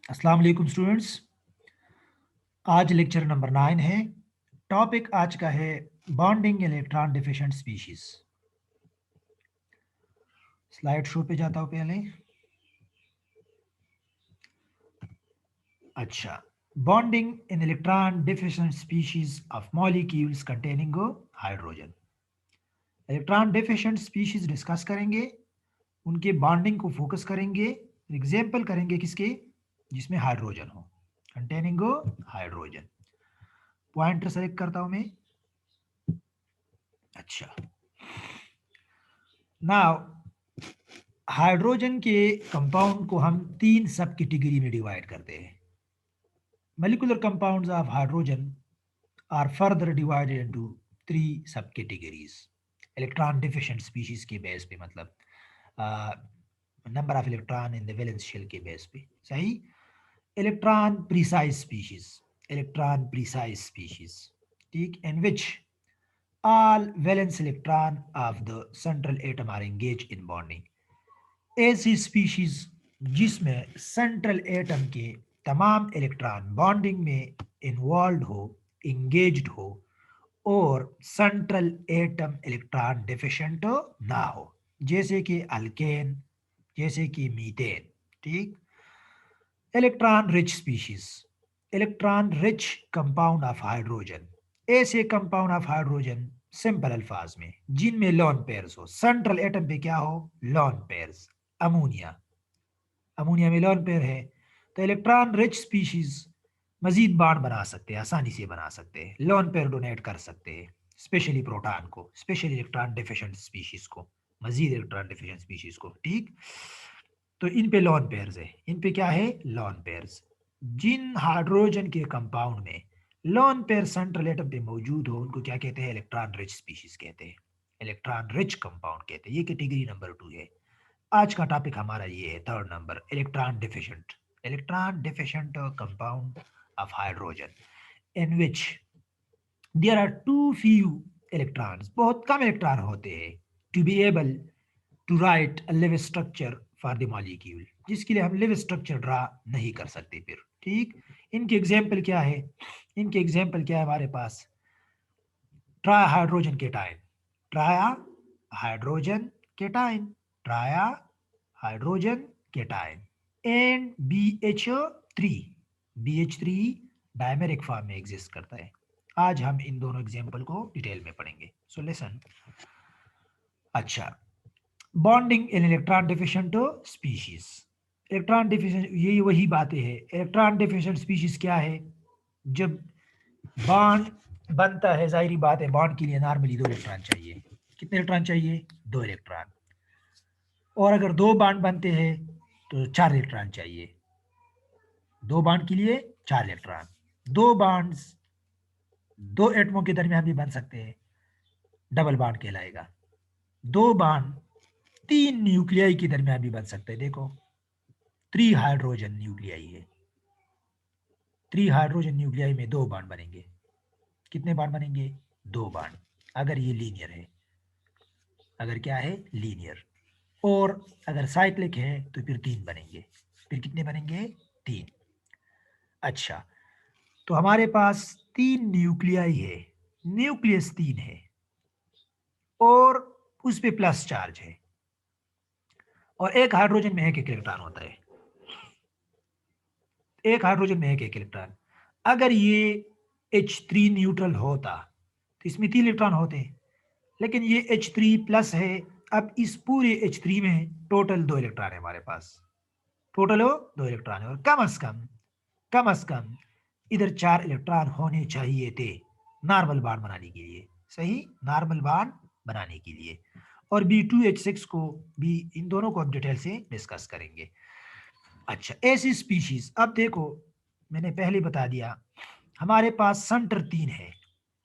अस्सलाम वालेकुम स्टूडेंट्स। आज लेक्चर नंबर 9 है। टॉपिक आज का है bonding electron deficient species. Slide show पे जाता हूँ पहले। अच्छा, bonding in electron deficient species of molecules containing hydrogen. Electron deficient species discuss करेंगे, उनके बॉन्डिंग को फोकस करेंगे, एग्जाम्पल करेंगे किसके, जिसमें हाइड्रोजन हो, कंटेनिंग हाइड्रोजन। पॉइंटर सेलेक्ट करता हूँ मैं। अच्छा, नाउ हाइड्रोजन के कंपाउंड को हम तीन सब कैटेगरी में डिवाइड करते हैं। Molecular compounds of hydrogen are further divided into three subcategories. Electron deficient species के बेस पे, मतलब number of electron in the valence shell के बेस पे, सही। Electron precise species, electron precise species, ठीक, in which all valence electron of the central atom are engaged in bonding। ऐसी species जिसमें central atom के तमाम इलेक्ट्रॉन बॉन्डिंग में involve हो, इंगेज्ड हो, और सेंट्रल एटम इलेक्ट्रॉन डिफिशिएंट ना हो, जैसे कि अल्केन, जैसे कि मीथेन, ठीक। Electron rich species, electron rich compound of hydrogen, ऐसे कंपाउंड ऑफ हाइड्रोजन सिंपल अल्फाज में जिनमें लॉन पेयर्स हो, सेंट्रल एटम पे क्या हो, लॉन पेयर्स। अमोनिया, अमोनिया में लॉन पेयर है, तो इलेक्ट्रॉन रिच स्पीशीज मजीद बाड बना सकते हैं, आसानी से बना सकते हैं, लॉन पेयर डोनेट कर सकते हैं, स्पेशली प्रोटॉन को, स्पेशली इलेक्ट्रॉन डिफिशिएंट स्पीशीज को, मजीद इलेक्ट्रॉन डिफिशिएंट स्पीशीज को, ठीक। तो इन पे लॉन पेयर्स है, इन पे क्या है, लॉन पेयर्स। जिन हाइड्रोजन के कंपाउंड में लॉन पेयर सेंट्रल एटम पे मौजूद हो, उनको क्या कहते हैं, इलेक्ट्रॉन रिच स्पीशीज कहते हैं, इलेक्ट्रॉन रिच कंपाउंड कहते हैं। ये कैटेगरी नंबर 2 है। आज का टॉपिक हमारा ये है, third number, electron deficient, electron deficient compound of hydrogen in which there are too few electrons, बहुत कम इलेक्ट्रॉन होते हैं, to be able to write a Lewis structure for the molecule, जिसके लिए हम लिव स्ट्रक्चर ड्रा नहीं कर सकते फिर, ठीक। इनके एग्जाम्पल क्या है, इनके एग्जाम्पल क्या है हमारे पास, tri hydrogen cation, tri hydrogen cation, tri hydrogen cation, and BH3, BH3 dimeric form में एग्जिस्ट करता है। आज हम इन दोनों एग्जाम्पल को डिटेल में पढ़ेंगे, सो लेसन। अच्छा, bonding in electron deficient species, electron deficient, ये वही बातें हैं। इलेक्ट्रॉन डिफिशिएंट स्पीशीज क्या है, जब बॉन्ड बनता है, जाहिर बात है बॉन्ड के लिए नॉर्मली दो इलेक्ट्रॉन चाहिए। कितने इलेक्ट्रॉन चाहिए, दो इलेक्ट्रॉन। और अगर दो बॉन्ड बनते हैं तो चार इलेक्ट्रॉन चाहिए, दो बॉन्ड के लिए चार इलेक्ट्रॉन। दो बॉन्ड्स दो एटमों के दरमियान भी बन सकते हैं, डबल बॉन्ड कहलाएगा। दो बॉन्ड तीन न्यूक्लियाई के दरमियान भी बन सकते हैं। देखो, 3 हाइड्रोजन न्यूक्लियाई है, 3 हाइड्रोजन न्यूक्लियाई में दो बॉन्ड बनेंगे। कितने बॉन्ड बनेंगे, दो बॉन्ड, अगर ये लीनियर है, अगर क्या है, लीनियर। और अगर साइक्लिक है तो फिर तीन बनेंगे, फिर कितने बनेंगे, तीन। अच्छा, तो हमारे पास तीन न्यूक्लियाई है, न्यूक्लियस तीन है, और उस पे प्लस चार्ज है, और एक हाइड्रोजन में एक एक इलेक्ट्रॉन होता है, एक हाइड्रोजन में एक एक इलेक्ट्रॉन। अगर ये H3 न्यूट्रल होता तो इसमें तीन इलेक्ट्रॉन होते, लेकिन ये H3 प्लस है। अब इस पूरे H3 में टोटल दो इलेक्ट्रॉन है हमारे पास, टोटल हो दो इलेक्ट्रॉन है, और कम से कम इधर चार इलेक्ट्रॉन होने चाहिए थे नॉर्मल बॉन्ड बनाने के लिए, सही, नॉर्मल बॉन्ड बनाने के लिए। और B2H6 को भी, इन दोनों को हम डिटेल से डिस्कस करेंगे। अच्छा, ऐसी स्पीशीज, अब देखो मैंने पहले बता दिया, हमारे पास सेंटर तीन है,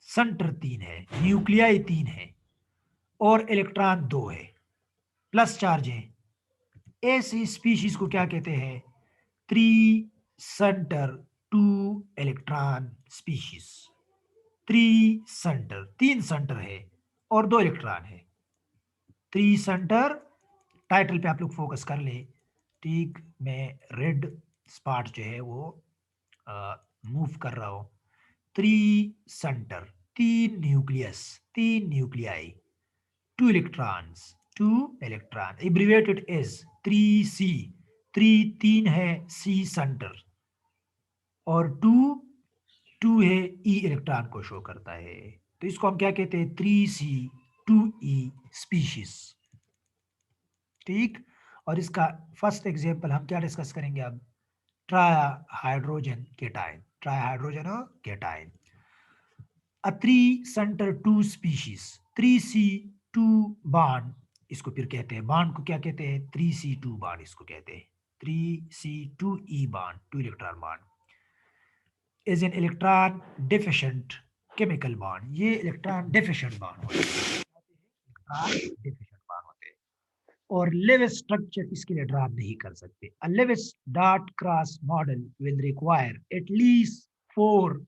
सेंटर तीन है, न्यूक्लियाई तीन है, और इलेक्ट्रॉन दो है, प्लस चार्ज है। ऐसी स्पीशीज को क्या कहते हैं, three centre two electron species. Three centre, तीन सेंटर है और दो इलेक्ट्रॉन है, थ्री सेंटर। टाइटल पे आप लोग फोकस कर ले, ठीक। मैं रेड स्पॉट जो है वो मूव कर रहा हो। 3 centre, 3 nucleus, 3 nuclei, 2 electrons, 2 electron, abbreviated is 3C। 3 है C सेंटर, और 2 है E इलेक्ट्रॉन को शो करता है। तो इसको हम क्या कहते हैं? 3C 2E species. ठीक। और इसका फर्स्ट एग्जांपल हम क्या डिस्कस करेंगे अब? ट्राइहाइड्रोजन cation, ट्राइहाइड्रोजन cation. A 3 center 2 species, 3C2 bond, इसको फिर कहते हैं बॉन्ड को क्या कहते हैं? 3C2 बॉन्ड इसको कहते हैं। 3C2E bond, 2 electron bond is an electron deficient chemical bond. ये इलेक्ट्रॉन डिफिशिएंट बॉन्ड होते हैं, इलेक्ट्रॉन डिफिशिएंट बॉन्ड होते हैं। और लेविस स्ट्रक्चर इसके लिए ड्रा नहीं कर सकते। A Lewis dot cross model will require at least 4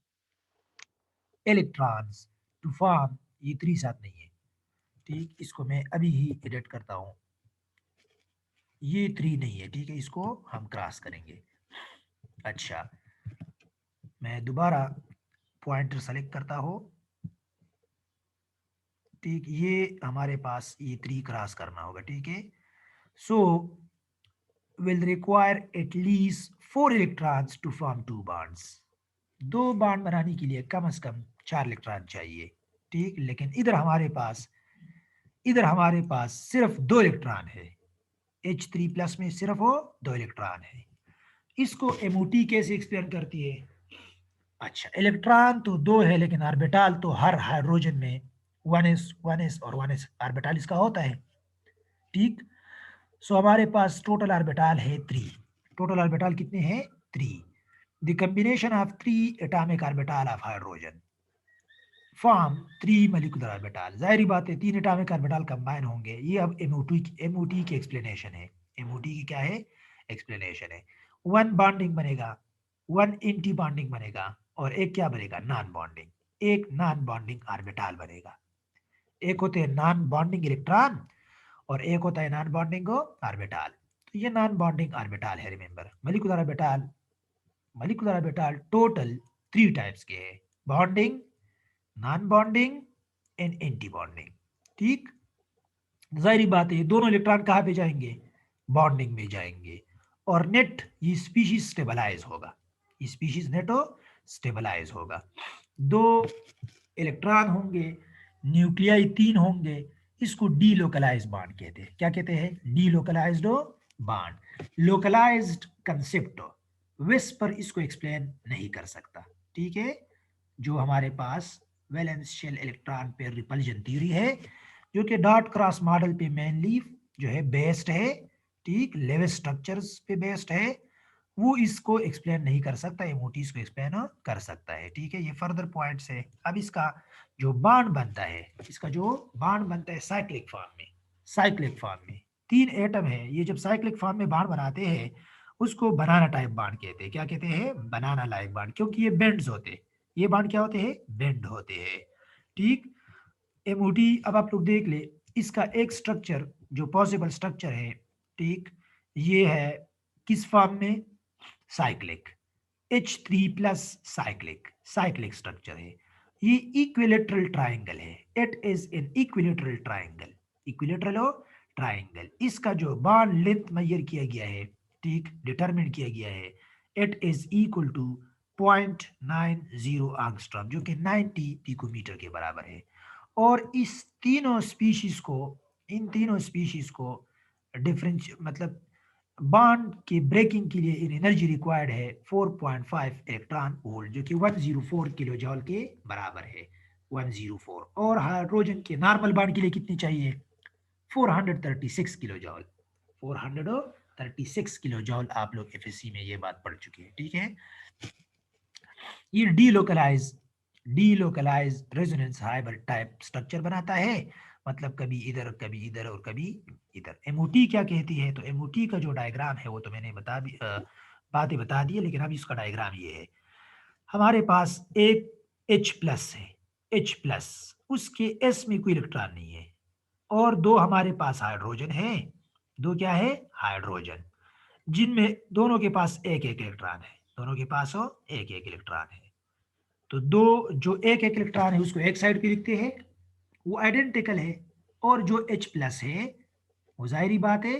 electrons to form, ये 3 साथ नहीं है। ठीक, इसको मैं अभी ही एडिट करता हूं। ये 3 नहीं है, ठीक है, इसको हम क्रॉस करेंगे। अच्छा, मैं दोबारा पॉइंटर सेलेक्ट करता हूं। ठीक, ये हमारे पास ये 3 क्रॉस करना होगा, ठीक है। So will require at least 4 electrons to form 2 bonds. 2 bond बनाने के लिए कम से कम 4 इलेक्ट्रॉन चाहिए। ठीक, लेकिन इधर हमारे पास सिर्फ 2 इलेक्ट्रॉन है। H3 प्लस में सिर्फ वो 2 इलेक्ट्रॉन है। इसको एमओटी कैसे एक्सप्लेन करती है? अच्छा, इलेक्ट्रॉन तो 2 है, लेकिन ऑर्बिटल तो हर हाइड्रोजन में 1s और 1s ऑर्बिटल इसका होता है। ठीक, सो हमारे पास टोटल ऑर्बिटल है 3। टोटल ऑर्बिटल कितने हैं? 3। The combination of 3 atomic orbital of hydrogen form 3 molecular orbital. जाहिर बात है 3 एटॉमिक ऑर्बिटल कंबाइन होंगे। ये अब एमओटी की एक्सप्लेनेशन है। एमओटी की क्या है? एक्सप्लेनेशन है। 1 बॉन्डिंग बनेगा, 1 एंटी बॉन्डिंग बनेगा, और एक क्या बनेगा? Non bonding. एक नॉन बॉन्डिंग ऑर्बिटल बनेगा। एक होते हैं नॉन बॉन्डिंग इलेक्ट्रॉन, और एक होता है नॉन बॉन्डिंग ऑर्बिटल। तो ये नॉन बॉन्डिंग ऑर्बिटल है। Remember, molecular orbital total 3 types के हैं: bonding, non bonding and anti bonding. ठीक, जाहिर बात है दोनों इलेक्ट्रॉन कहाँ पे जाएंगे? बॉन्डिंग में जाएंगे। और नेट ये स्पीशीज स्टेबलाइज होगा, ये स्पीशीज नेटो स्टेबलाइज होगा। 2 इलेक्ट्रॉन होंगे, न्यूक्लियाई 3 होंगे। इसको डीलोकलाइज बॉन्ड कहते हैं। क्या कहते हैं? Delocalised bond. Localised concept VSEPR इसको एक्सप्लेन नहीं कर सकता। ठीक है, जो हमारे पास valence shell electron pair repulsion theory है, जो कि डॉट क्रॉस मॉडल पे मेनली जो है बेस्ड है। ठीक, लेविस स्ट्रक्चर्स पे बेस्ड है। वो इसको एक्सप्लेन नहीं कर सकता, एमओटी इसको एक्सप्लेन कर सकता है। ठीक है, ये फर्दर पॉइंट्स है। अब इसका जो बॉन्ड बनता है, इसका जो बॉन्ड बनता है साइक्लिक फॉर्म में, साइक्लिक फॉर्म में 3 एटम है। ये जब साइक्लिक फॉर्म में बॉन्ड बनाते हैं, उसको बनाना टाइप बॉन्ड कहते हैं। क्या कहते हैं? बनाना लाइक बॉन्ड, क्योंकि ये बेंड्स होते हैं। ये बॉन्ड क्या होते हैं? बेंड होते हैं। ठीक, एमओटी अब आप लोग देख ले, इसका एक स्ट्रक्चर जो पॉसिबल स्ट्रक्चर है, ठीक, ये है किस फॉर्म में? Cyclic, H3 plus cyclic, cyclic structure है। ये इक्विलेटरल ट्राइंगल है। It is an equilateral triangle, equilateral हो ट्राइंगल। इसका जो बॉन्ड लेंथ मेजर किया गया है, ठीक, डिटरमिन किया गया है, it is equal to 0.90 angstrom, जो कि 90 पिकोमीटर के बराबर है। और इस तीनों स्पीशीज को, इन तीनों स्पीशीज को डिफरेंस मतलब बॉन्ड की ब्रेकिंग के लिए इन एनर्जी रिक्वायर्ड है 4.5 इलेक्ट्रॉन वोल्ट, जो कि 104 किलो जॉल के बराबर है। 104। और हाइड्रोजन के नॉर्मल बॉन्ड के लिए कितनी चाहिए? 436 किलो जॉल। 436 किलो जॉल। आप लोग एफएससी में ये बात पढ़ चुके हैं। ठीक है, ये delocalise resonance hybrid type structure बनाता है। मतलब कभी इधर और कभी इधर। एमओटी क्या कहती है? तो एमओटी का जो डायग्राम है वो तो मैंने बातें बता दी है, लेकिन अब इसका डायग्राम ये है। हमारे पास एक H प्लस है, H प्लस, उसके S में कोई इलेक्ट्रॉन नहीं है, और 2 हमारे पास हाइड्रोजन है। 2 क्या है? हाइड्रोजन। जिनमें दोनों के पास एक एक इलेक्ट्रॉन है, दोनों के पास हो एक एक इलेक्ट्रॉन है। तो दो जो एक एक इलेक्ट्रॉन है उसको एक साइड पे लिखते हैं, वो आइडेंटिकल है। और जो H प्लस है वो जाहिर बात है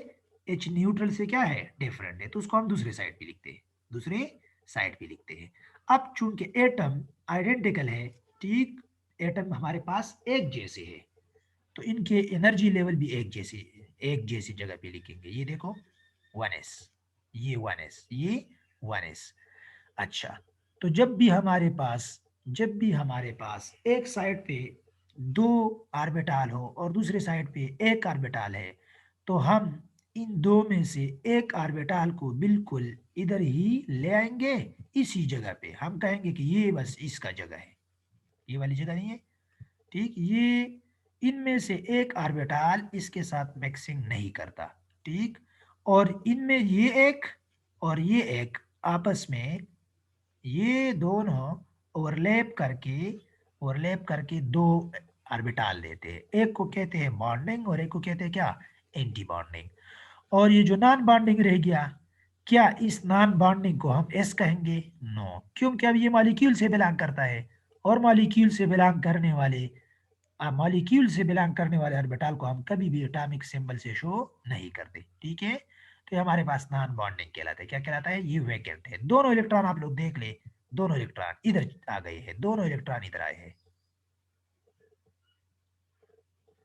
H न्यूट्रल से क्या है, डिफरेंट है, तो उसको हम दूसरे साइड पे लिखते हैं, दूसरे साइड पे लिखते हैं। अब चूंकि एटम आइडेंटिकल है, ठीक, एटम हमारे पास एक जैसे है, तो इनके एनर्जी लेवल भी एक जैसी जगह पे लिखेंगे। ये देखो 1s, ये 1s, ये 1s। अच्छा, तो जब भी हमारे पास एक साइड पे दो ऑर्बिटल हो और दूसरे साइड पे एक ऑर्बिटल है, तो हम इन दो में से एक ऑर्बिटल को बिल्कुल इधर ही ले आएंगे, इसी जगह पे हम कहेंगे कि ये बस इसका जगह है, ये वाली जगह नहीं है, ठीक। ये इनमें से एक ऑर्बिटल इसके साथ मिक्सिंग नहीं करता, ठीक। और इनमें ये एक और ये एक आपस में ये दोनों ओवरलैप करके दो ऑर्बिटल देते हैं। एक को कहते हैं बॉन्डिंग और एक को कहते हैं क्या, एंटी बॉन्डिंग। और ये जो नॉन बॉन्डिंग रह गया, क्या इस नॉन बॉन्डिंग को हम एस कहेंगे? नो, क्योंकि अब ये मॉलिक्यूल से बिलोंग करता है, और मॉलिक्यूल से बिलोंग करने वाले ऑर्बिटल को हम कभी भी एटॉमिक सिंबल से शो नहीं करते, ठीक है। तो ये हमारे पास नॉन बॉन्डिंग कहलाता है। क्या कहलाता है? ये वैकेंट है। दोनों इलेक्ट्रॉन आप लोग देख ले, दोनों इलेक्ट्रॉन इधर आ गए हैं, दोनों इलेक्ट्रॉन इधर आए हैं,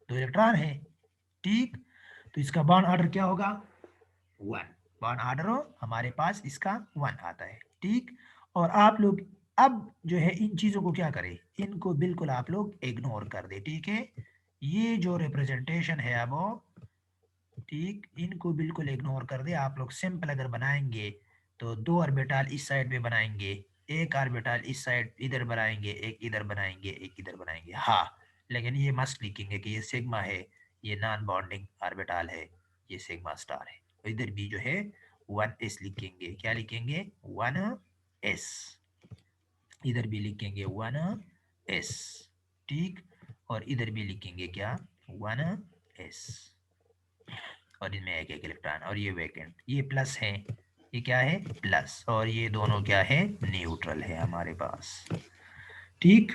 दो इलेक्ट्रॉन है, ठीक। तो इसका बॉन्ड ऑर्डर क्या होगा? 1। बॉन्ड ऑर्डर हमारे पास इसका 1 आता है, ठीक। और आप लोग अब जो है इन चीजों को क्या करें, इनको बिल्कुल आप लोग इग्नोर कर दे, ठीक है। ये जो रिप्रेजेंटेशन है अब, ठीक, इनको बिल्कुल इग्नोर कर दे। आप लोग सिंपल अगर बनाएंगे तो दो ऑर्बिटल इस साइड पे बनाएंगे, एक ऑर्बिटल इस साइड इधर बनाएंगे, एक इधर बनाएंगे, एक इधर बनाएंगे, हाँ। लेकिन ये मस्त लिखेंगे कि ये सिग्मा है, ये नॉन बॉन्डिंग ऑर्बिटल है, ये सिग्मा स्टार है। तो इधर भी जो है 1s लिखेंगे। क्या लिखेंगे? 1s। इधर भी लिखेंगे 1s, ठीक। और इधर भी लिखेंगे क्या? 1s। और इनमें एक एक इलेक्ट्रॉन, और ये वैकेंट, ये प्लस है, ये क्या है? प्लस। और ये दोनों क्या है? न्यूट्रल है हमारे पास, ठीक।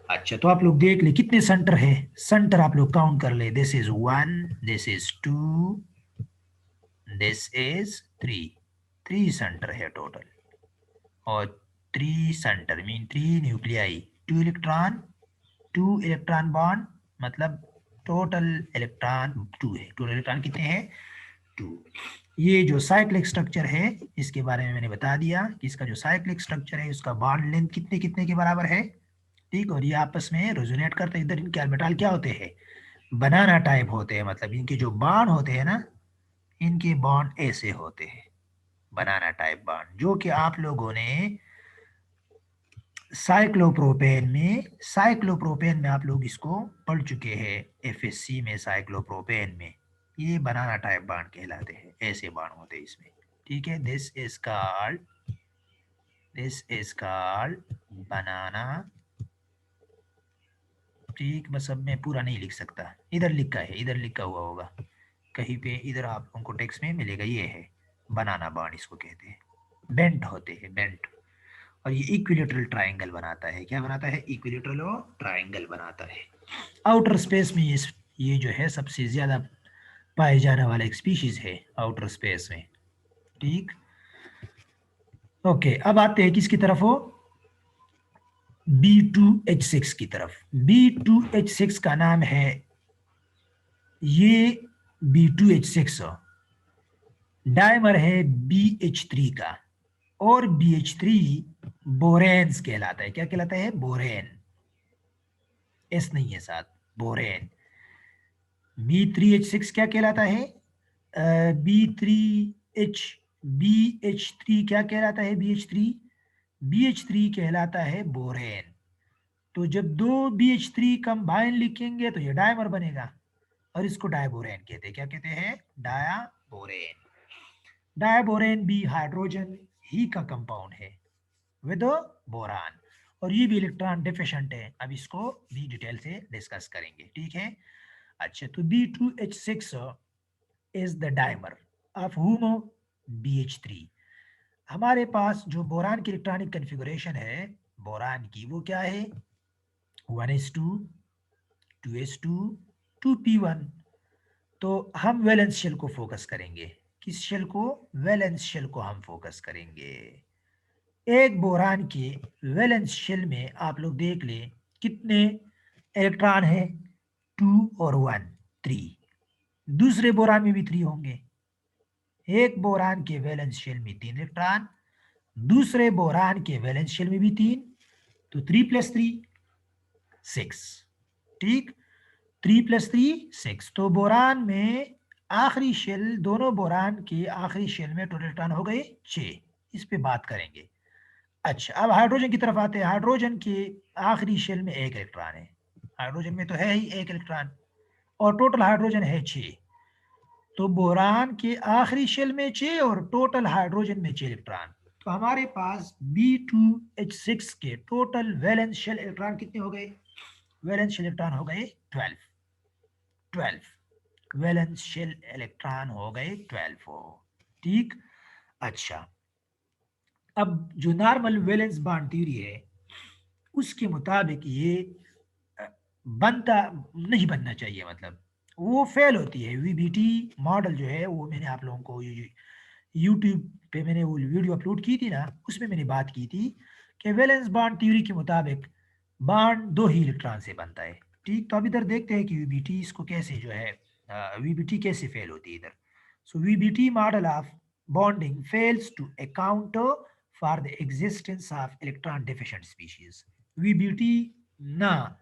अच्छा, तो आप लोग देख ले कितने सेंटर है, सेंटर आप लोग काउंट कर ले। This is 1, this is 2, this is 3, 3 centre है टोटल। और 3 centre mean 3 nuclei, 2 electron bond, मतलब टोटल इलेक्ट्रॉन 2 है। टोटल इलेक्ट्रॉन कितने हैं? 2। ये जो साइक्लिक स्ट्रक्चर है इसके बारे में मैंने बता दिया कि इसका जो साइक्लिक स्ट्रक्चर है उसका बॉन्ड लेंथ कितने कितने के बराबर है, ठीक। और ये आपस में रेजोनेट करते हैं। इधर इनके ऑर्बिटल क्या होते हैं? बनाना टाइप होते हैं, मतलब इनके जो बॉन्ड होते हैं ना, इनके बॉन्ड ऐसे होते हैं, बनाना टाइप बॉन्ड, जो कि आप लोगों ने साइक्लोप्रोपेन में आप लोग इसको पढ़ चुके हैं, एफएससी में, साइक्लोप्रोपेन में। ये बनाना टाइप बॉन्ड कहलाते हैं, ऐसे बॉन्ड होते हैं इसमें, ठीक है। दिस इज कॉल्ड बनाना, ठीक। बस अब मैं पूरा नहीं लिख सकता, इधर लिखा है, इधर लिखा हुआ होगा कहीं पे, इधर आप उनको टेक्स्ट में मिलेगा, ये है बनाना बॉन्ड, इसको कहते हैं। बेंट होते हैं, बेंट। और ये इक्विलेटरल ट्रायंगल बनाता है। क्या बनाता है? इक्विलेटरल और ट्रायंगल बनाता है। आउटर स्पेस में ये जो है सबसे ज्यादा पाए जाने वाला एक स्पीशीज है आउटर स्पेस में, ठीक। ओके, अब आते हैं किसकी तरफ हो? B2H6 की तरफ। B2H6 का नाम है, ये B2H6 डायमर है BH3 का, और BH3 बोरेन्स कहलाता है। क्या कहलाता है? बोरेन, एस नहीं है साथ, बोरेन। B3H6 क्या कहलाता है? B3H BH3 क्या कहलाता है? BH3 कहलाता है बोरेन। तो जब दो BH3 कंबाइन लिखेंगे तो ये डायमर बनेगा, और इसको डायबोरेन कहते हैं। क्या कहते हैं? डायाबोरेन। डायबोरेन भी हाइड्रोजन ही का कंपाउंड है विद बोरान, और ये भी इलेक्ट्रॉन डिफिशिएंट है। अब इसको भी डिटेल से डिस्कस करेंगे, ठीक है। अच्छा, तो B2H6 is the dimer of whom? BH3। हमारे पास जो बोरान की इलेक्ट्रॉनिक कन्फिगुरेशन है बोरान की वो क्या है, 1s2, 2s2, 2p1। तो हम वैलेंस शेल को फोकस करेंगे। किस शेल को? वैलेंस शेल को हम फोकस करेंगे। एक बोरान के वैलेंस शेल में आप लोग देख लें कितने इलेक्ट्रॉन है, 2 और 1, 3। दूसरे बोरान में भी 3 होंगे। एक बोरान के वैलेंस शेल में 3 इलेक्ट्रॉन, दूसरे बोरान के वैलेंस शेल में भी 3, तो 3 + 3 6। ठीक, 3 + 3 6। तो बोरान में आखिरी शेल, दोनों बोरान के आखिरी शेल में टोटल इलेक्ट्रॉन हो गए 6। इस पे बात करेंगे। अच्छा, अब हाइड्रोजन की तरफ आते हैं। हाइड्रोजन के आखिरी शेल में 1 इलेक्ट्रॉन है। हाइड्रोजन में तो है ही 1 इलेक्ट्रॉन, और टोटल हाइड्रोजन है 6। तो बोरान के आखिरी शेल में 6 और टोटल हाइड्रोजन में 6 इलेक्ट्रॉन। तो हमारे पास B2H6 के टोटल वैलेंस शेल इलेक्ट्रॉन कितने हो गए? वैलेंस शेल इलेक्ट्रॉन हो गए 12। 12 वैलेंस शेल इलेक्ट्रॉन हो गए 12 हो। ठीक, अच्छा, अब जो नॉर्मल वैलेंस बॉन्ड थ्योरी है उसके मुताबिक ये अ, बनता नहीं बनना चाहिए, मतलब वो फेल होती है। वीबीटी मॉडल जो है वो मैंने आप लोगों को यूट्यूब पे मैंने वो वीडियो अपलोड की थी ना, उसमें मैंने बात की थी कि वैलेंस बॉन्ड थ्योरी के मुताबिक बॉन्ड 2 ही इलेक्ट्रॉन से बनता है। ठीक, तो अब इधर देखते हैं कि वीबीटी इसको कैसे जो है, वीबीटी कैसे फेल होती है इधर। So VBT model of bonding fails to account for the existence of electron deficient species. VBT ना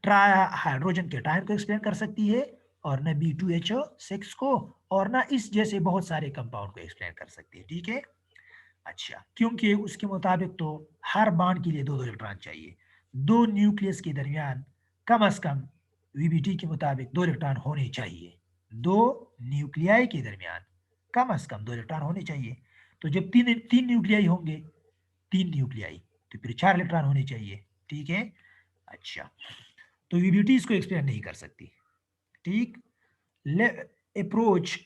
ट्राई हाइड्रोजन के टाइम को एक्सप्लेन कर सकती है, और न B2H6 को, और ना इस जैसे बहुत सारे कंपाउंड को एक्सप्लेन कर सकती है। ठीक है, अच्छा, क्योंकि उसके मुताबिक तो हर बॉन्ड के लिए 2 2 इलेक्ट्रॉन चाहिए। 2 न्यूक्लियस के दरमियान कम से कम वीबीटी के मुताबिक 2 इलेक्ट्रॉन होने चाहिए। 2 न्यूक्लियाई के दरमियान कम से कम 2 इलेक्ट्रॉन होने चाहिए। तो जब तीन तीन न्यूक्लियाई होंगे, 3 न्यूक्लियाई, तो फिर 4 इलेक्ट्रॉन होने चाहिए। ठीक है, अच्छा, तो वीबीटी इसको एक्सप्लेन नहीं कर सकती। ठीक, अप्रोच,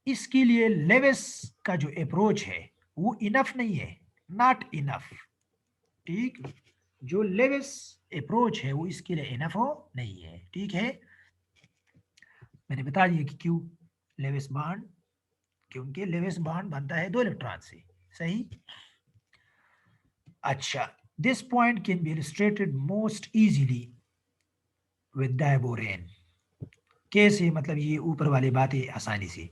इसके लिए लेविस का जो अप्रोच है वो इनफ नहीं है, नॉट इनफ। ठीक, जो लेविस अप्रोच है वो इसके लिए इनफ हो नहीं है। ठीक है, मैंने बता दिया कि क्यों लेविस बॉन्ड, क्योंकि लेविस बॉन्ड बनता है 2 इलेक्ट्रॉन से। सही, अच्छा, this point can be illustrated most easily with diborane. कैसे? मतलब ये ऊपर वाली बातें आसानी से।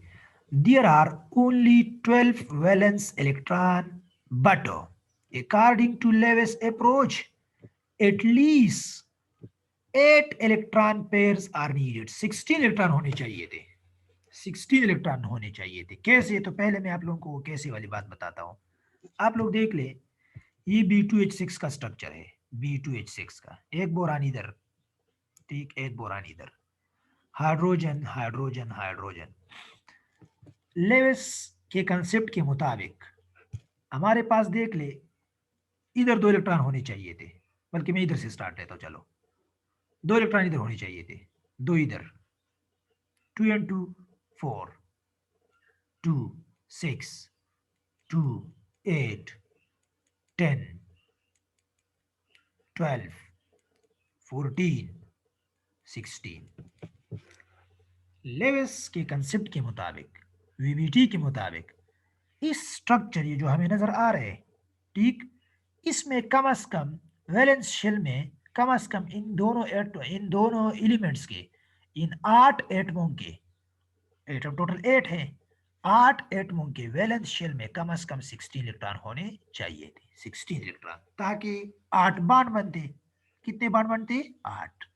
There are only 12 valence electron, but according to Lewis approach at 8 electron pairs are needed. 16 electron होने चाहिए थे। 16 इलेक्ट्रॉन होने चाहिए थे। कैसे? तो पहले मैं आप लोगों को कैसे वाली बात बताता हूँ। आप लोग देख ले, ये B2H6 का स्ट्रक्चर है। B2H6 का एक बोरान इधर, ठीक, एक बोरान इधर, हाइड्रोजन हाइड्रोजन हाइड्रोजन। लेविस के कंसेप्ट के मुताबिक हमारे पास देख ले, इधर 2 इलेक्ट्रॉन होने चाहिए थे। बल्कि मैं इधर से स्टार्ट लेता हूं, चलो, 2 इलेक्ट्रॉन इधर होने चाहिए थे, 2 इधर, 2 and 2 4, 2 6, 2 8, 10, 12, 14, 16। लेविस के कंसेप्ट के मुताबिक, वीबीटी के मुताबिक, इस स्ट्रक्चर ये जो हमें नजर आ रहे हैं, ठीक, इसमें कम से कम वैलेंस शेल में कम से कम इन दोनों एलिमेंट्स के, इन 8 एटमों के, एटम टोटल 8 है, 8 एटमों के वैलेंस शेल में कम से कम 16 इलेक्ट्रॉन होने चाहिए थे। 16 इलेक्ट्रॉन, ताकि 8 बॉन्ड बनते। कितने बॉन्ड बनते? 8।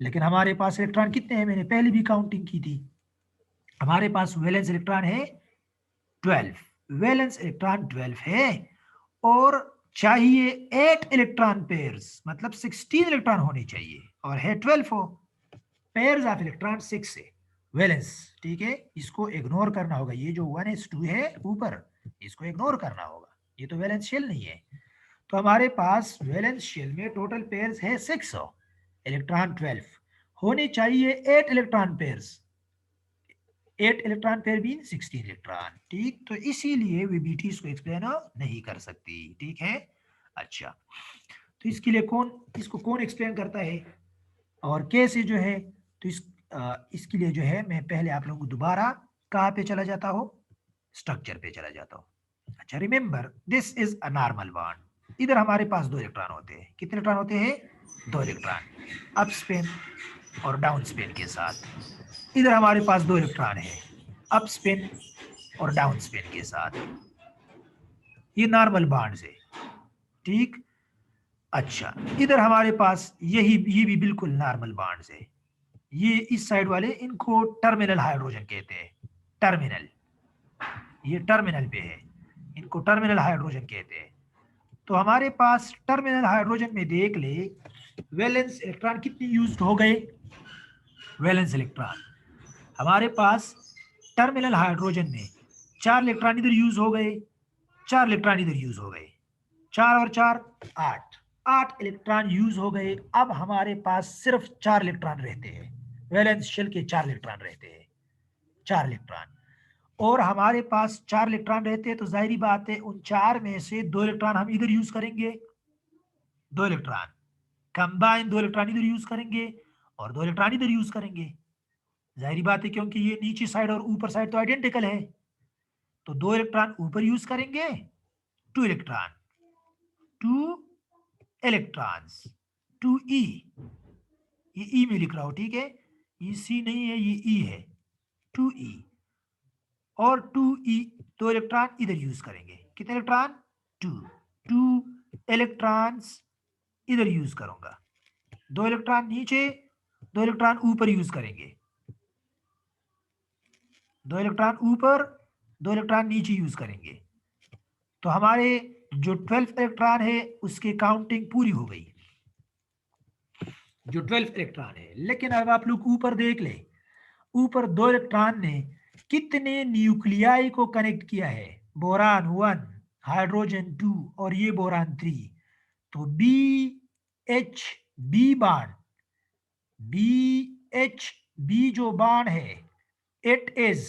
लेकिन हमारे पास इलेक्ट्रॉन कितने हैं? मैंने पहले भी काउंटिंग की थी। हमारे पास वैलेंस इलेक्ट्रॉन है 12। वैलेंस इलेक्ट्रॉन 12 है, और चाहिए 8 इलेक्ट्रॉन पेयर्स, मतलब 16 इलेक्ट्रॉन होने चाहिए, और है 12 हो। पेयर्स ऑफ इलेक्ट्रॉन 6 है वैलेंस। ठीक है, इसको इग्नोर करना होगा। ये जो 1s2 है ऊपर, इसको इग्नोर करना होगा, ये तो वैलेंस शेल नहीं है। तो हमारे पास वैलेंस शेल में टोटल पेयर्स है 6, इलेक्ट्रॉन 12 होने चाहिए, 8 electron pairs. 8 electron pair mean 16 electron. ठीक, तो इसीलिए वे बीटी इसको एक्सप्लेन नहीं कर सकती। ठीक है, अच्छा, तो इसके लिए इसको कौन एक्सप्लेन करता है और कैसे जो है, तो इसके लिए जो है मैं पहले आप लोगों को दोबारा कहाँ पे चला जाता हूँ, स्ट्रक्चर पे चला जाता हूँ। अच्छा, remember this is a normal bond. इधर हमारे पास 2 इलेक्ट्रॉन होते हैं। कितने इलेक्ट्रॉन होते हैं? 2 इलेक्ट्रॉन, अप स्पिन और डाउन स्पिन के साथ। इधर हमारे पास 2 इलेक्ट्रॉन है, अप स्पिन और डाउन स्पिन के साथ। ये नॉर्मल बॉन्ड है। ठीक, अच्छा, इधर हमारे पास ये भी बिल्कुल नॉर्मल बॉन्ड्स है। ये इस साइड वाले इनको टर्मिनल हाइड्रोजन कहते हैं। टर्मिनल, ये टर्मिनल पे है, इनको टर्मिनल हाइड्रोजन कहते हैं। तो हमारे पास टर्मिनल हाइड्रोजन में देख ले, वैलेंस इलेक्ट्रॉन कितनी यूज हो गए? वैलेंस इलेक्ट्रॉन हमारे पास टर्मिनल हाइड्रोजन में 4 इलेक्ट्रॉन इधर यूज हो गए, 4 इलेक्ट्रॉन इधर यूज हो गए, 4 और 4 8, 8 इलेक्ट्रॉन यूज हो गए। अब हमारे पास सिर्फ 4 इलेक्ट्रॉन रहते हैं, वैलेंस शेल के 4 इलेक्ट्रॉन रहते हैं, 4 इलेक्ट्रॉन। और हमारे पास 4 इलेक्ट्रॉन रहते हैं, तो जाहिर बात है उन 4 में से 2 इलेक्ट्रॉन हम इधर यूज करेंगे, 2 इलेक्ट्रॉन कंबाइन, 2 इलेक्ट्रॉन इधर यूज करेंगे और 2 इलेक्ट्रॉन इधर यूज करेंगे। जाहिर बात है, क्योंकि ये नीचे साइड और ऊपर साइड तो आइडेंटिकल है, तो 2 इलेक्ट्रॉन ऊपर यूज करेंगे, 2 इलेक्ट्रॉन, 2 इलेक्ट्रॉन्स, 2e, ये ई में लिख रहा हूं, ठीक है, ये सी नहीं है, ये ई है, 2e और 2e, 2 इलेक्ट्रॉन इधर यूज करेंगे। कितने इलेक्ट्रॉन? 2, 2 इलेक्ट्रॉन्स इधर यूज करूंगा, 2 इलेक्ट्रॉन नीचे, 2 इलेक्ट्रॉन ऊपर यूज करेंगे, 2 इलेक्ट्रॉन ऊपर, 2 इलेक्ट्रॉन नीचे यूज करेंगे। तो हमारे जो 12 इलेक्ट्रॉन है उसकी काउंटिंग पूरी हो गई, जो 12 इलेक्ट्रॉन है। लेकिन अब आप लोग ऊपर देख ले, ऊपर 2 इलेक्ट्रॉन ने कितने न्यूक्लियाई को कनेक्ट किया है? बोरान 1, हाइड्रोजन 2 और ये बोरान 3। तो बी एच बी बाण, बी एच बी जो बाण है, it is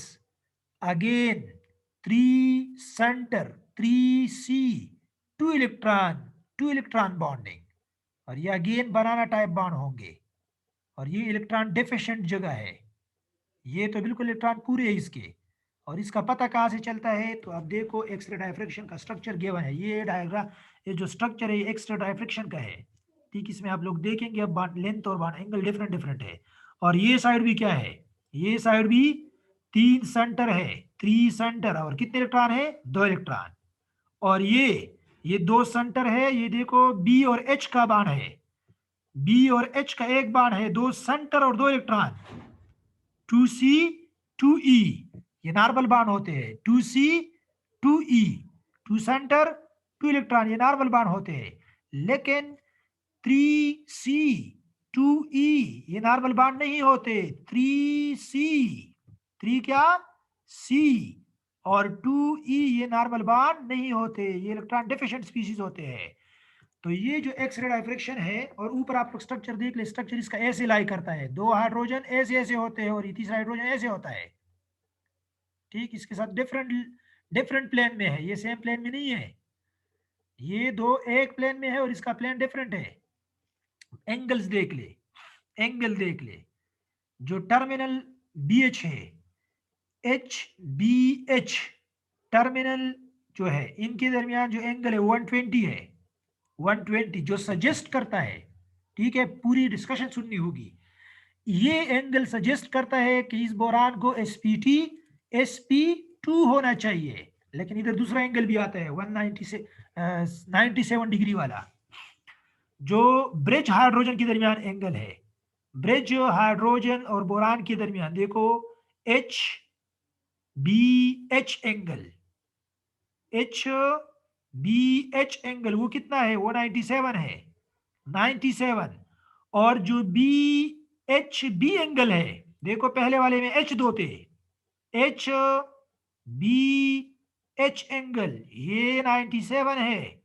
again 3 centre 3C, 2 electron, 2 electron bonding, और ये अगेन बनाना टाइप बॉन्ड होंगे, और ये इलेक्ट्रॉन डेफिशिएंट जगह है, ये तो बिल्कुल इलेक्ट्रॉन पूरे है इसके। और इसका पता कहाँ से चलता है? तो अब देखो, एक्सरे डायफ्रेक्शन का स्ट्रक्चर गिवन है, ये डायग्राम, ये जो स्ट्रक्चर है ये एक्सरे डायफ्रेक्शन का है। ठीक, इसमें आप लोग देखेंगे अब बॉन्ड लेंथ और बॉन्ड एंगल डिफरेंट डिफरेंट है। और ये साइड भी क्या है? ये साइड भी 3 सेंटर है, 3 सेंटर, और कितने इलेक्ट्रॉन है? 2 इलेक्ट्रॉन। और ये 2 सेंटर है, ये देखो बी और एच का बाण है, बी और एच का एक बाण है, 2 सेंटर और 2 इलेक्ट्रॉन, 2C 2E, ये नॉर्मल बाण होते हैं, 2C 2E, 2 सेंटर 2 इलेक्ट्रॉन, ये नॉर्मल बाण होते हैं। लेकिन 3C 2E ये नॉर्मल बाण नहीं होते, 3C 3 क्या? C और 2E ये नॉर्मल बाण नहीं होते, ये इलेक्ट्रॉन डेफिशिएंट स्पीशीज होते हैं। तो ये जो एक्स रे डायफ्रेक्शन है, और ऊपर आप लोग स्ट्रक्चर देख ले, स्ट्रक्चर इसका ऐसे लाई करता है, 2 हाइड्रोजन ऐसे ऐसे होते हैं और ये तीसरा हाइड्रोजन ऐसे होता है। ठीक, इसके साथ डिफरेंट डिफरेंट प्लेन में है, ये सेम प्लेन में नहीं है, ये 2 एक प्लेन में है और इसका प्लेन डिफरेंट है। एंगल्स देख ले, एंगल देख ले, जो टर्मिनल बी एच है, एच बी एच टर्मिनल जो है, इनके दरमियान जो एंगल है 120 है, 120, जो सजेस्ट करता है, ठीक है, पूरी डिस्कशन सुननी होगी, ये एंगल सजेस्ट करता है कि इस बोरान को sp2 sp2 होना चाहिए। लेकिन इधर दूसरा एंगल भी आता है 190 से 97 डिग्री वाला, जो ब्रिज हाइड्रोजन के दरमियान एंगल है, ब्रिज हाइड्रोजन और बोरान के दरमियान देखो, H B H angle, H B H angle वो कितना है? वो 97 है, 97। और जो बी एच बी एंगल है, देखो पहले वाले में एच 2 थे, एच बी एच एंगल ये 97 है,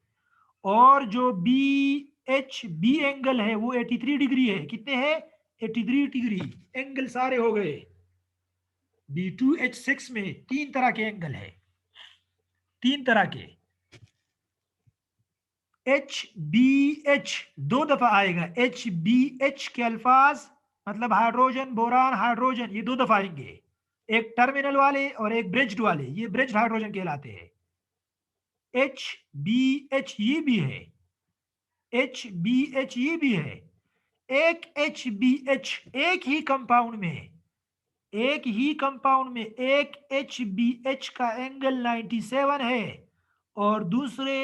और जो बी एच बी एंगल है वो 83 डिग्री है। कितने हैं? 83 डिग्री। एंगल सारे हो गए, B2H6 में 3 तरह के एंगल है, 3 तरह के। HBH 2 दफा आएगा, HBH के अल्फाज मतलब हाइड्रोजन बोरान हाइड्रोजन, ये 2 दफा आएंगे, एक टर्मिनल वाले और एक ब्रिज्ड वाले, ये ब्रिज्ड हाइड्रोजन कहलाते हैं। HBH ये भी है, HBH ये भी है। एक HBH एक ही कंपाउंड में, एक ही कंपाउंड में एक HBH का एंगल 97 है और दूसरे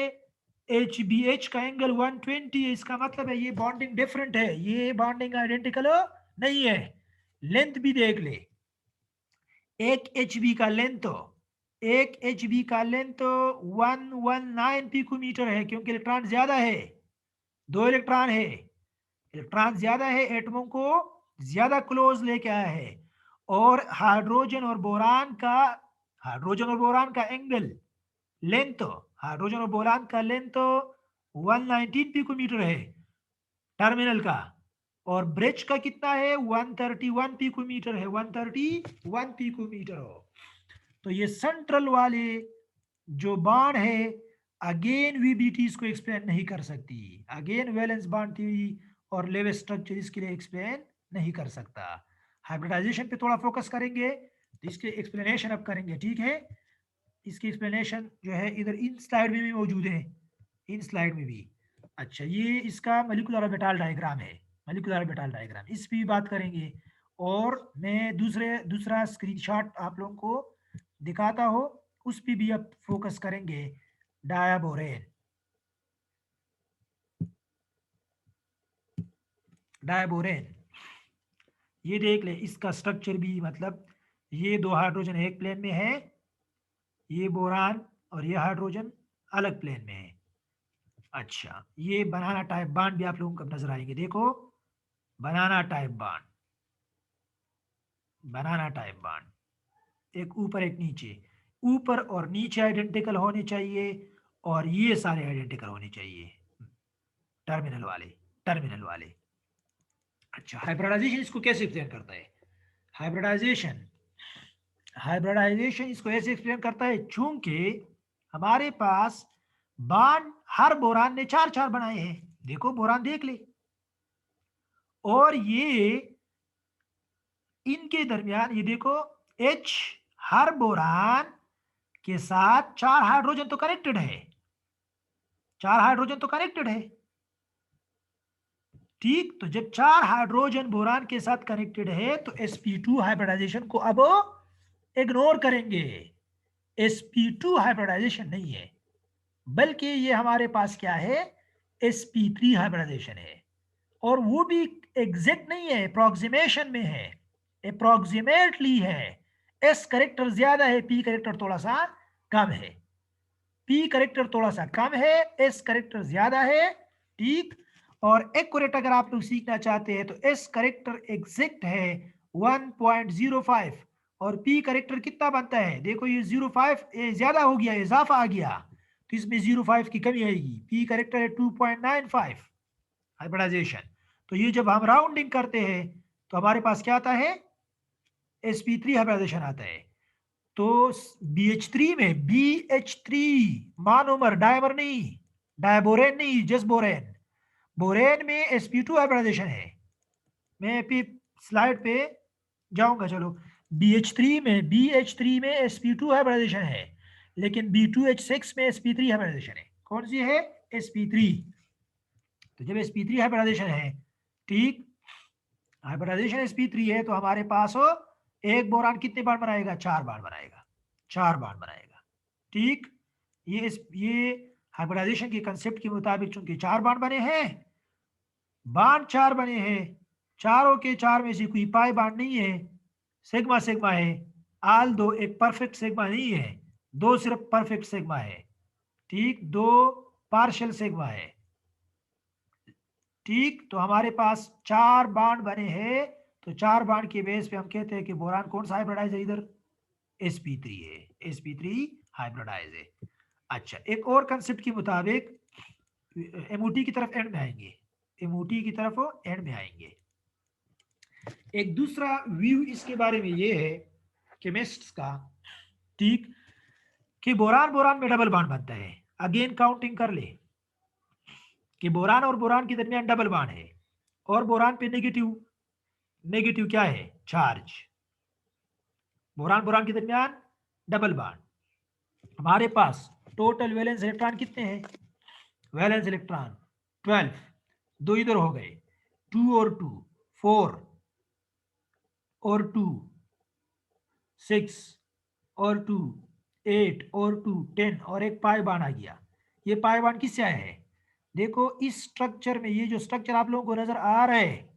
HBH का एंगल 120 है। इसका मतलब है ये बॉन्डिंग डिफरेंट है, ये बॉन्डिंग आइडेंटिकल नहीं है। लेंथ भी देख ले, एक HB का लेंथ, एक HB का लेंथ 119 पिकोमीटर है, क्योंकि इलेक्ट्रॉन ज्यादा है, 2 इलेक्ट्रॉन है, इलेक्ट्रॉन ज्यादा है, एटमों को ज्यादा क्लोज लेके आया है। और हाइड्रोजन और बोरान का एंगल लेंथ, हाइड्रोजन और बोरान का लेंथ 119 पिकोमीटर है टर्मिनल का, और ब्रिज का कितना है 131 पिकोमीटर है, 131 पिकोमीटर हो। तो ये सेंट्रल वाले जो बाण है, अगेन वीबीटी इसको एक्सप्लेन नहीं कर सकती, अगेन वैलेंस बांड थ्योरी और लेवेस स्ट्रक्चर इसके लिए एक्सप्लेन नहीं कर सकता। हाइब्रिडाइजेशन पे थोड़ा फोकस करेंगे, तो इसके एक्सप्लेनेशन अब करेंगे, ठीक है। इसकी एक्सप्लेनेशन जो है इधर इन स्लाइड में भी मौजूद है, इन स्लाइड में भी। अच्छा, ये इसका मॉलिक्यूलर ऑर्बिटल डायग्राम है, मॉलिक्यूलर ऑर्बिटल डायग्राम, इस पर भी बात करेंगे। और मैं दूसरा स्क्रीनशॉट आप लोगों को दिखाता हो, उस पर भी अब फोकस करेंगे। डायाबोरेन, डायाबोरेन ये देख ले, इसका स्ट्रक्चर भी मतलब ये 2 हाइड्रोजन एक प्लेन में है, ये बोरान और ये हाइड्रोजन अलग प्लेन में है। अच्छा, ये बनाना टाइप बॉन्ड भी आप लोगों को नजर आएंगे, देखो बनाना टाइप बॉन्ड, बनाना टाइप बॉन्ड, एक ऊपर एक नीचे, ऊपर और नीचे आइडेंटिकल होने चाहिए और ये सारे आइडेंटिकल होने चाहिए, टर्मिनल वाले, टर्मिनल वाले। अच्छा, हाइब्रिडाइजेशन इसको कैसे एक्सप्लेन करता है? हाइब्रिडाइजेशन, हाइब्रिडाइजेशन इसको ऐसे एक्सप्लेन करता है, चूंकि हमारे पास बाण हर बोरान ने 4 4 बनाए हैं, देखो बोरान देख ले, और ये इनके दरमियान ये देखो H हर बोरान के साथ 4 हाइड्रोजन तो कनेक्टेड है, 4 हाइड्रोजन तो कनेक्टेड है, ठीक। तो जब 4 हाइड्रोजन बोरान के साथ कनेक्टेड है तो sp2 हाइब्रिडाइजेशन को अब इग्नोर करेंगे, sp2 हाइब्रिडाइजेशन नहीं है, बल्कि ये हमारे पास क्या है, sp3 हाइब्रिडाइजेशन है। और वो भी एग्जैक्ट नहीं है, अप्रोक्सीमेशन में है, अप्रोक्सीमेटली है। एस करेक्टर ज्यादा है, पी करेक्टर थोड़ा सा कम है, पी करेक्टर थोड़ा सा कम है, एस करेक्टर ज्यादा है, ठीक। और एक्यूरेट अगर आप लोग सीखना चाहते हैं तो एस करेक्टर एग्जैक्ट है 1.05 और पी करेक्टर कितना बनता है, देखो ये 05 ज्यादा हो गया, इजाफा आ गया, तो इसमें 05 की कमी आएगी, पी करेक्टर है 2.95 हाइब्रिडाइजेशन। तो ये जब हम राउंडिंग करते हैं तो हमारे पास क्या आता है, sp3 हाइब्रिडाइजेशन आता है। तो BH3 में BH3 मानोमर, डायमर नहीं, डायबोरेन नहीं, जस्ट बोरेन, बोरेन में sp2 हाइब्रिडाइजेशन है। मैं भी स्लाइड पे जाऊंगा, चलो। BH3 में sp2 हाइब्रिडाइजेशन है, लेकिन B2H6 में sp3 हाइब्रिडाइजेशन है। कौन सी है, sp3। तो जब sp3 हाइब्रिडाइजेशन है, ठीक, हाइब्रिडाइजेशन sp3 है, तो हमारे पास हो एक बोरान कितने बार बनाएगा, 4 बार बनाएगा, 4 बार बनाएगा, ठीक। ये हाइब्रिडाइजेशन के कंसेप्ट के मुताबिक चूंकि 4 बार बने हैं, बाण 4 बने हैं, चारों के 4 में से कोई पाई बाण नहीं है, सिग्मा सिग्मा है, आल दो एक परफेक्ट सिग्मा नहीं है, 2 सिर्फ परफेक्ट सिग्मा है, ठीक, 2 पार्शियल सिग्मा है, ठीक। तो हमारे पास 4 बाण बने हैं, तो 4 बाण के बेस पे हम कहते हैं कि बोरान कौन सा हाइब्रिडाइज है, इधर sp3 है, sp3 हाइब्रिडाइज है। अच्छा, एक और कंसेप्ट के मुताबिक MOT की तरफ एंड में आएंगे, MOT की तरफ एंड में आएंगे। एक दूसरा व्यू इसके बारे में ये है केमिस्ट्स का, ठीक, कि बोरान बोरान में डबल बॉन्ड बनता है। अगेन काउंटिंग कर ले कि बोरान और बोरान के दरमियान डबल बॉन्ड है और बोरान पे नेगेटिव नेगेटिव क्या है, चार्ज। बोरान बोरान के दरमियान डबल बॉन्ड। हमारे पास टोटल वैलेंस इलेक्ट्रॉन कितने हैं, वैलेंस इलेक्ट्रॉन 12, दो इधर हो गए, 2 और 2 4 और 2 6 और 2 8 और 2 10 और एक पाई बाण आ गया। ये पाई बाण किससे आया है, देखो इस स्ट्रक्चर में, ये जो स्ट्रक्चर आप लोगों को नजर आ रहा है,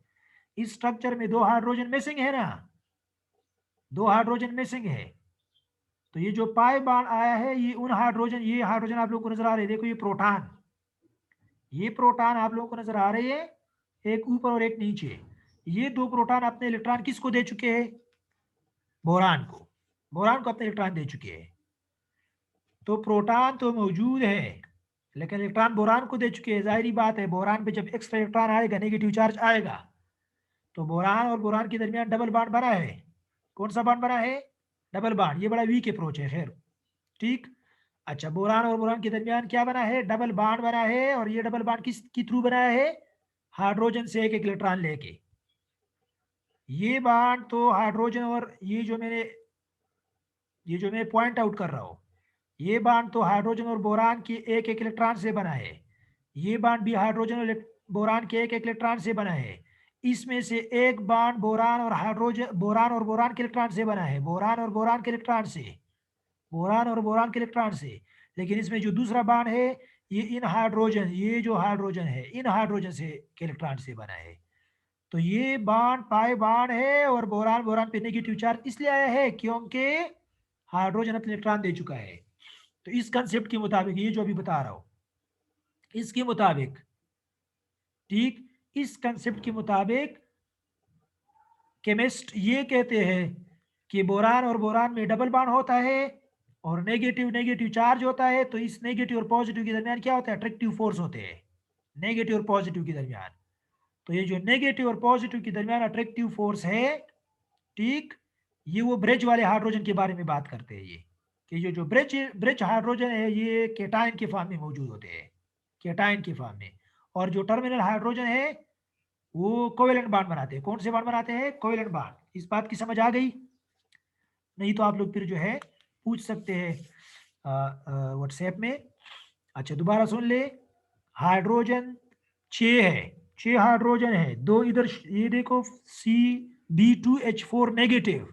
इस स्ट्रक्चर में 2 हाइड्रोजन मिसिंग है ना, 2 हाइड्रोजन मिसिंग है। तो ये जो पाई बाण आया है, ये उन हाइड्रोजन, ये हाइड्रोजन आप लोगों को नजर आ रहे हैं, देखो ये प्रोटॉन, ये प्रोटॉन आप लोगों को नजर आ रहे हैं, एक ऊपर और एक नीचे। ये दो प्रोटॉन अपने इलेक्ट्रॉन किसको दे चुके हैं, बोरान को, बोरान को अपने इलेक्ट्रॉन दे चुके हैं। तो प्रोटॉन तो मौजूद है लेकिन इलेक्ट्रॉन बोरान को दे चुके हैं। जाहिर बात है बोरान पे जब एक्स्ट्रा इलेक्ट्रॉन आएगा, नेगेटिव चार्ज आएगा, तो बोरान और बोरान के दरमियान डबल बॉन्ड बना है। कौन सा बॉन्ड बना है, डबल बॉन्ड। ये बड़ा वीक अप्रोच है, खैर ठीक। अच्छा, बोरान और बोरान के दरमियान क्या बना है, डबल बॉन्ड बना है। और ये डबल बॉन्ड किस की थ्रू बनाया है, हाइड्रोजन से एक एक इलेक्ट्रॉन लेके। ये बॉन्ड तो हाइड्रोजन और ये जो मैं पॉइंट आउट कर रहा हूं, ये बॉन्ड तो हाइड्रोजन और बोरान के एक एक इलेक्ट्रॉन से बना है। ये बॉन्ड भी हाइड्रोजन और बोरान के एक एक इलेक्ट्रॉन से बना है। इसमें से एक बॉन्ड बोरान और हाइड्रोजन, बोरान और बोरान के इलेक्ट्रॉन से बना है, बोरान और बोरान के इलेक्ट्रॉन से, बोरान और बोरान के इलेक्ट्रॉन से। लेकिन इसमें जो दूसरा बॉन्ड है, ये इन हाइड्रोजन, ये जो हाइड्रोजन है, इन हाइड्रोजन से के इलेक्ट्रॉन से बना है। तो ये बॉन्ड पाई बॉन्ड है और बोरान बोरान पे नेगेटिव चार्ज इसलिए आया है क्योंकि हाइड्रोजन अपने इलेक्ट्रॉन दे चुका है। तो इस कंसेप्ट के मुताबिक, ये जो अभी बता रहा हूं, इसके मुताबिक, ठीक, इस कंसेप्ट के मुताबिक केमिस्ट ये कहते हैं कि बोरान और बोरान में डबल बॉन्ड होता है और नेगेटिव नेगेटिव चार्ज होता है। तो इस नेगेटिव और पॉजिटिव के दरमियान क्या होता है, अट्रैक्टिव फोर्स होते हैं, नेगेटिव और पॉजिटिव के दरमियान। तो ये जो नेगेटिव और पॉजिटिव के दरमियान अट्रैक्टिव फोर्स है, ठीक, ये वो ब्रिज वाले हाइड्रोजन के बारे में बात करते हैं। ये कि जो ब्रिज ब्रिज हाइड्रोजन है, ये केटायन के फॉर्म में मौजूद होते हैं, केटायन के फॉर्म में। और जो टर्मिनल हाइड्रोजन है, वो कोवेलेंट बॉन्ड बनाते हैं। कौन से बॉन्ड बनाते हैं, कोवेलेंट बॉन्ड। इस बात की समझ आ गई, नहीं तो आप लोग फिर जो है पूछ सकते हैं व्हाट्सएप में। अच्छा, दोबारा सुन ले, हाइड्रोजन 6 है, 6 हाइड्रोजन है, दो इधर, ये देखो C B2H4 नेगेटिव।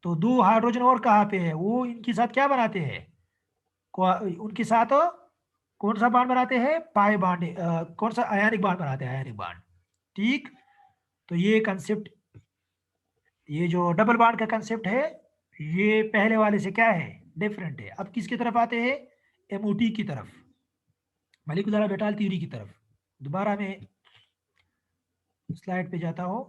तो दो हाइड्रोजन और कहाँ पे है, वो इनके साथ क्या बनाते हैं, उनके साथ कौन सा बांड बनाते हैं, पाई बांड, कौन सा, आयनिक बांड बनाते हैं, आयनिक बांड, ठीक। तो ये कंसेप्ट, ये जो डबल बांड का कंसेप्ट है, ये पहले वाले से क्या है, डिफरेंट है। अब किसकी तरफ आते हैं, MOT की तरफ, मॉलिक्यूलर ऑर्बिटल थ्योरी की तरफ। दोबारा मैं स्लाइड पे जाता हूं।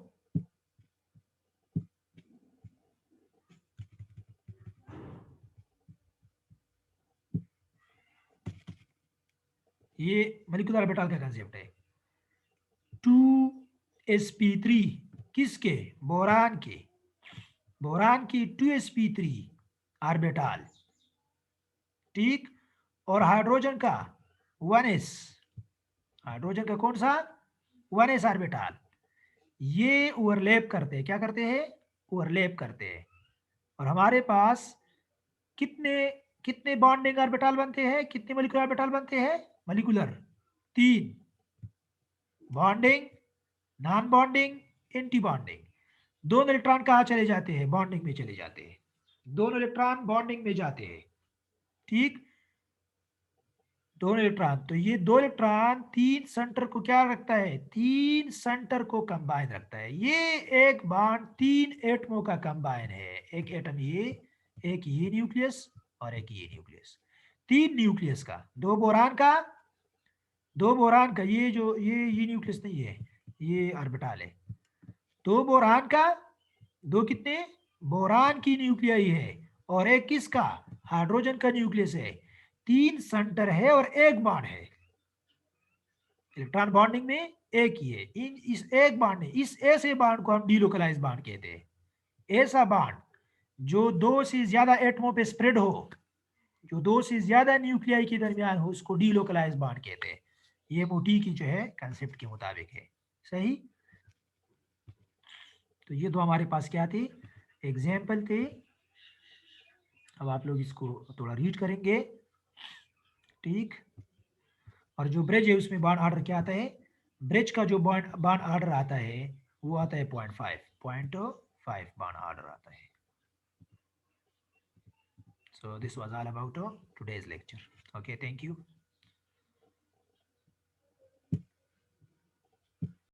ये मॉलिक्यूलर ऑर्बिटल का कंसेप्ट है। 2sp3 किसके, बोरान के, बोरान की 2sp3 ऑर्बिटल, ठीक। और हाइड्रोजन का 1s, हाइड्रोजन का कौन सा, 1s ऑर्बिटल। ये ओवरलैप करते हैं, क्या करते हैं, ओवरलैप करते हैं। और हमारे पास कितने कितने बॉन्डिंग ऑर्बिटल बनते हैं, कितने मॉलिक्यूलर ऑर्बिटल बनते हैं, molecular 3, bonding, non bonding, anti bonding. दोनों इलेक्ट्रॉन कहाँ चले जाते हैं, बॉन्डिंग में चले जाते हैं, दोनों इलेक्ट्रॉन बॉन्डिंग में जाते हैं, ठीक, दोनों इलेक्ट्रॉन। तो ये दो इलेक्ट्रॉन तीन सेंटर को क्या रखता है, तीन सेंटर को कंबाइन रखता है। ये एक बॉन्ड तीन एटमों का कंबाइन है, एक एटम ये, एक ये न्यूक्लियस और एक ये न्यूक्लियस, तीन न्यूक्लियस का, दो बोरान का, दो बोरान का, ये जो ये न्यूक्लियस नहीं है, ये ऑर्बिटल है, दो बोरान का, दो कितने, बोरान की न्यूक्लियाई है, और एक किसका, हाइड्रोजन का न्यूक्लियस है। तीन सेंटर है और एक बॉन्ड है, इलेक्ट्रॉन बॉन्डिंग में एक ही है। इन इस एक बॉन्ड ने, इस ऐसे बॉन्ड को हम डीलोकलाइज बॉन्ड कहते हैं। ऐसा बॉन्ड जो 2 से ज्यादा एटमों पे स्प्रेड हो, जो 2 से ज्यादा न्यूक्लियाई के दरमियान हो, उसको डीलोकलाइज बॉन्ड कहते हैं। ये मोटी की जो है कंसेप्ट के मुताबिक है। सही। तो ये दो हमारे पास क्या थे, एग्जाम्पल थे। अब आप लोग इसको थोड़ा रीड करेंगे, ठीक। और जो ब्रिज है उसमें बॉन्ड ऑर्डर क्या आता है, ब्रिज का जो बॉन्ड बॉन्ड ऑर्डर आता है वो आता है 0.5 बॉन्ड ऑर्डर आता है। So this was all about today's lecture. Okay, thank you.